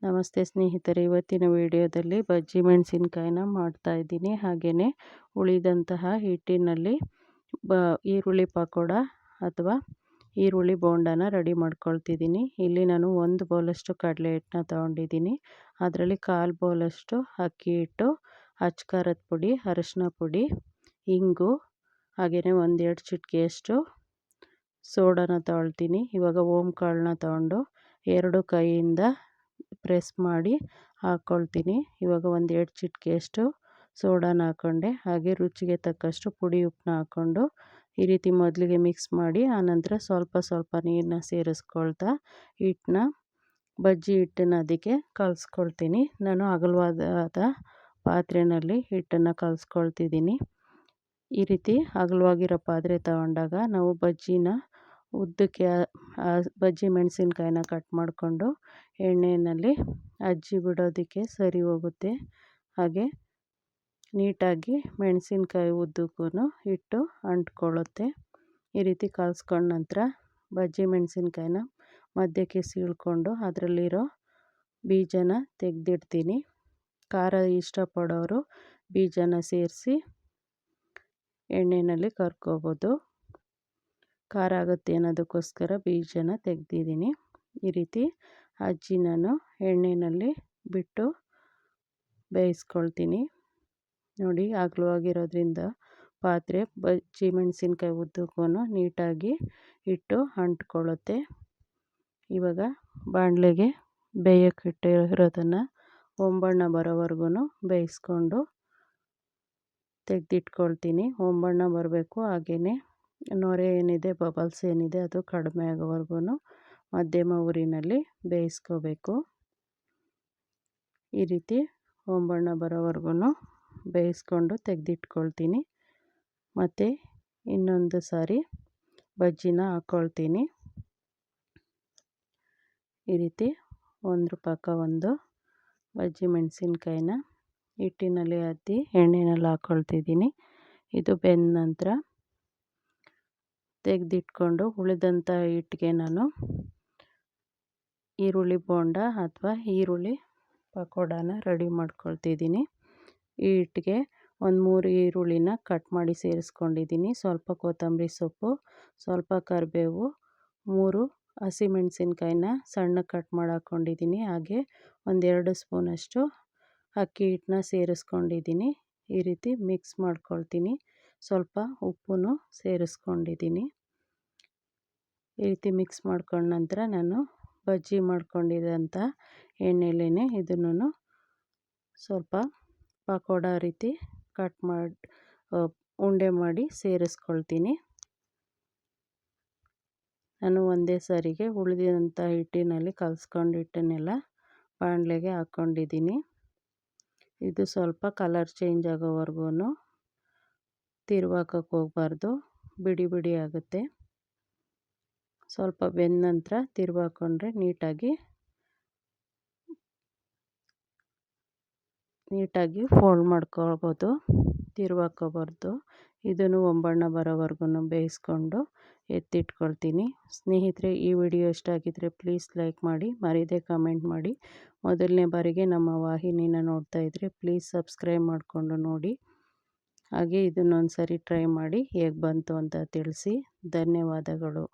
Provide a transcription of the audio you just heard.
ನಮಸ್ತೆ ಸ್ನೇಹಿತರೆ, ಇವತ್ತಿನ ವಿಡಿಯೋದಲ್ಲಿ ಬಜ್ಜಿ ಮೆಣಸಿನ್ಕಾಯಿನ ಮಾಡ್ತಾಯಿದ್ದೀನಿ. ಹಾಗೆಯೇ ಉಳಿದಂತಹ ಹಿಟ್ಟಿನಲ್ಲಿ ಈರುಳ್ಳಿ ಪಕೋಡ ಅಥವಾ ಈರುಳ್ಳಿ ಬೋಂಡನ ರೆಡಿ ಮಾಡ್ಕೊಳ್ತಿದ್ದೀನಿ. ಇಲ್ಲಿ ನಾನು 1 ಬೌಲಷ್ಟು ಕಡಲೆ ಹಿಟ್ಟನ್ನ ತೊಗೊಂಡಿದ್ದೀನಿ. ಅದರಲ್ಲಿ 1/4 ಬೌಲಷ್ಟು ಅಕ್ಕಿ ಹಿಟ್ಟು, ಅಚ್ಚ ಖಾರದ ಪುಡಿ, ಅರಿಶಿನ ಪುಡಿ, ಇಂಗು, ಹಾಗೆಯೇ 1-2 ಚಿಟಿಕೆಯಷ್ಟು ಸೋಡಾನ ತೊಗೊಳ್ತೀನಿ. ಇವಾಗ ಓಮ್ ಕಾಳನ್ನ ತೊಗೊಂಡು 2 ಕೈಯಿಂದ ಪ್ರೆಸ್ ಮಾಡಿ ಹಾಕ್ಕೊಳ್ತೀನಿ. ಇವಾಗ 1-2 ಚಿಟಿಕೆಯಷ್ಟು ಸೋಡಾನ ಹಾಕ್ಕೊಂಡೆ. ಹಾಗೆ ರುಚಿಗೆ ತಕ್ಕಷ್ಟು ಪುಡಿ ಉಪ್ಪನ್ನ ಹಾಕ್ಕೊಂಡು ಈ ರೀತಿ ಮೊದಲಿಗೆ ಮಿಕ್ಸ್ ಮಾಡಿ, ಆನಂತರ ಸ್ವಲ್ಪ ಸ್ವಲ್ಪ ನೀರನ್ನ ಸೇರಿಸ್ಕೊಳ್ತಾ ಹಿಟ್ಟನ್ನ ಬಜ್ಜಿ ಹಿಟ್ಟನ್ನ ಅದಕ್ಕೆ ಕಲಿಸ್ಕೊಳ್ತೀನಿ. ನಾನು ಅಗಲವಾದ ಪಾತ್ರೆಯಲ್ಲಿ ಹಿಟ್ಟನ್ನು ಕಲಿಸ್ಕೊಳ್ತಿದ್ದೀನಿ. ಈ ರೀತಿ ಅಗಲವಾಗಿರೋ ಪಾತ್ರೆ ತಗೊಂಡಾಗ ನಾವು ಬಜ್ಜಿನ ಉದ್ದಕ್ಕೆ ಬಜ್ಜಿ ಮೆಣಸಿನ್ಕಾಯಿನ ಕಟ್ ಮಾಡಿಕೊಂಡು ಎಣ್ಣೆಯಲ್ಲಿ ಅಜ್ಜಿ ಬಿಡೋದಕ್ಕೆ ಸರಿ ಹೋಗುತ್ತೆ. ಹಾಗೆ ನೀಟಾಗಿ ಮೆಣಸಿನ್ಕಾಯಿ ಉದ್ದಕ್ಕೂ ಹಿಟ್ಟು ಅಂಟ್ಕೊಳ್ಳುತ್ತೆ. ಈ ರೀತಿ ಕಲಿಸ್ಕೊಂಡ ನಂತರ ಬಜ್ಜಿ ಮೆಣಸಿನ್ಕಾಯಿನ ಮಧ್ಯಕ್ಕೆ ಸೀಳ್ಕೊಂಡು ಅದರಲ್ಲಿರೋ ಬೀಜನ ತೆಗೆದಿಡ್ತೀನಿ. ಖಾರ ಇಷ್ಟಪಡೋರು ಬೀಜನ ಸೇರಿಸಿ ಎಣ್ಣೆಯಲ್ಲಿ ಕರ್ಕೋಬೋದು. ಖಾರ ಆಗುತ್ತೆ ಅನ್ನೋದಕ್ಕೋಸ್ಕರ ಬೀಜನ ತೆಗೆದಿದ್ದೀನಿ. ಈ ರೀತಿ ಅಜ್ಜಿ ನಾನು ಎಣ್ಣೆಯಲ್ಲಿ ಬಿಟ್ಟು ಬೇಯಿಸ್ಕೊಳ್ತೀನಿ. ನೋಡಿ, ಅಗಲವಾಗಿರೋದ್ರಿಂದ ಪಾತ್ರೆ ಬಜ್ಜಿ ಮೆಣಸಿನ್ಕಾಯಿ ಉದ್ದಕ್ಕೂ ನೀಟಾಗಿ ಹಿಟ್ಟು ಅಂಟ್ಕೊಳ್ಳುತ್ತೆ. ಇವಾಗ ಬಾಣಲೆಗೆ ಬೇಯೋಕ್ಕೆ ಇಟ್ಟಿರೋದನ್ನು ಹೊಂಬಣ್ಣ ಬರೋವರೆಗೂ ಬೇಯಿಸ್ಕೊಂಡು ತೆಗೆದಿಟ್ಕೊಳ್ತೀನಿ. ಹೊಂಬಣ್ಣ ಬರಬೇಕು. ಹಾಗೆಯೇ ನೊರೆ ಏನಿದೆ, ಬಬಲ್ಸ್ ಏನಿದೆ ಅದು ಕಡಿಮೆ ಆಗೋವರೆಗೂ ಮಧ್ಯಮ ಉರಿನಲ್ಲಿ ಬೇಯಿಸ್ಕೋಬೇಕು. ಈ ರೀತಿ ಹೊಂಬಣ್ಣ ಬರೋವರೆಗೂ ಬೇಯಿಸ್ಕೊಂಡು ತೆಗೆದಿಟ್ಕೊಳ್ತೀನಿ. ಮತ್ತು ಇನ್ನೊಂದು ಸಾರಿ ಬಜ್ಜಿನ ಹಾಕ್ಕೊಳ್ತೀನಿ. ಈ ರೀತಿ ಒಂದ್ರ ಪಕ್ಕ ಒಂದು ಬಜ್ಜಿ ಮೆಣಸಿನ್ಕಾಯಿನ ಹಿಟ್ಟಿನಲ್ಲಿ ಅದ್ದಿ ಎಣ್ಣೆಯಲ್ಲಿ ಹಾಕ್ಕೊಳ್ತಿದ್ದೀನಿ. ಇದು ಬೆಂದ ನಂತರ ತೆಗೆದಿಟ್ಕೊಂಡು ಉಳಿದಂಥ ಹಿಟ್ಟಿಗೆ ನಾನು ಈರುಳ್ಳಿ ಬೋಂಡ ಅಥವಾ ಈರುಳ್ಳಿ ಪಕೋಡನ ರೆಡಿ ಮಾಡ್ಕೊಳ್ತಿದ್ದೀನಿ. ಈ ಹಿಟ್ಟಿಗೆ 1-3 ಈರುಳ್ಳಿನ ಕಟ್ ಮಾಡಿ ಸೇರಿಸ್ಕೊಂಡಿದ್ದೀನಿ. ಸ್ವಲ್ಪ ಕೊತ್ತಂಬರಿ ಸೊಪ್ಪು, ಸ್ವಲ್ಪ ಕರಿಬೇವು, 3 ಹಸಿಮೆಣಸಿನ್ಕಾಯಿನ ಸಣ್ಣಗೆ ಕಟ್ ಮಾಡಿ ಹಾಕ್ಕೊಂಡಿದ್ದೀನಿ. ಹಾಗೆ 1-2 ಸ್ಪೂನಷ್ಟು ಅಕ್ಕಿ ಹಿಟ್ಟನ್ನ ಸೇರಿಸ್ಕೊಂಡಿದ್ದೀನಿ. ಈ ರೀತಿ ಮಿಕ್ಸ್ ಮಾಡ್ಕೊಳ್ತೀನಿ. ಸ್ವಲ್ಪ ಉಪ್ಪು ಸೇರಿಸ್ಕೊಂಡಿದ್ದೀನಿ. ಈ ರೀತಿ ಮಿಕ್ಸ್ ಮಾಡ್ಕೊಂಡ ನಂತರ ನಾನು ಬಜ್ಜಿ ಮಾಡ್ಕೊಂಡಿರೋಂಥ ಎಣ್ಣೆಲೇ ಇದನ್ನು ಸ್ವಲ್ಪ ಪಕೋಡ ರೀತಿ ಕಟ್ ಮಾಡಿ ಉಂಡೆ ಮಾಡಿ ಸೇರಿಸ್ಕೊಳ್ತೀನಿ. ನಾನು ಒಂದೇ ಸಾರಿಗೆ ಉಳಿದಂಥ ಹಿಟ್ಟಿನಲ್ಲಿ ಕಲಿಸ್ಕೊಂಡು ಹಿಟ್ಟನ್ನೆಲ್ಲ ಬಾಣಲೆಗೆ ಹಾಕ್ಕೊಂಡಿದ್ದೀನಿ. ಇದು ಸ್ವಲ್ಪ ಕಲರ್ ಚೇಂಜ್ ಆಗೋವರೆಗೂ ತಿರುವಾಕೋಕ್ಕೆ ಹೋಗಬಾರ್ದು, ಬಿಡಿ ಬಿಡಿ ಆಗುತ್ತೆ. ಸ್ವಲ್ಪ ಬೆಂದ ನಂತರ ತಿರುವಾಕೊಂಡ್ರೆ ನೀಟಾಗಿ ಫೋಲ್ಡ್ ಮಾಡ್ಕೊಳ್ಬೋದು, ತಿರುವಾಕೋಬಾರ್ದು. ಇದನ್ನು ಹೊಂಬಣ್ಣ ಬರೋವರೆಗೂ ಬೇಯಿಸ್ಕೊಂಡು ಎತ್ತಿಟ್ಕೊಳ್ತೀನಿ. ಸ್ನೇಹಿತರೆ, ಈ ವಿಡಿಯೋ ಇಷ್ಟ ಆಗಿದ್ದರೆ ಪ್ಲೀಸ್ ಲೈಕ್ ಮಾಡಿ, ಮರೀದೆ ಕಮೆಂಟ್ ಮಾಡಿ. ಮೊದಲನೇ ಬಾರಿಗೆ ನಮ್ಮ ವಾಹಿನಿನ ನೋಡ್ತಾ ಇದ್ದರೆ ಪ್ಲೀಸ್ ಸಬ್ಸ್ಕ್ರೈಬ್ ಮಾಡಿಕೊಂಡು ನೋಡಿ. ಹಾಗೆ ಇದನ್ನೊಂದು ಸರಿ ಟ್ರೈ ಮಾಡಿ ಹೇಗೆ ಬಂತು ಅಂತ ತಿಳಿಸಿ. ಧನ್ಯವಾದಗಳು.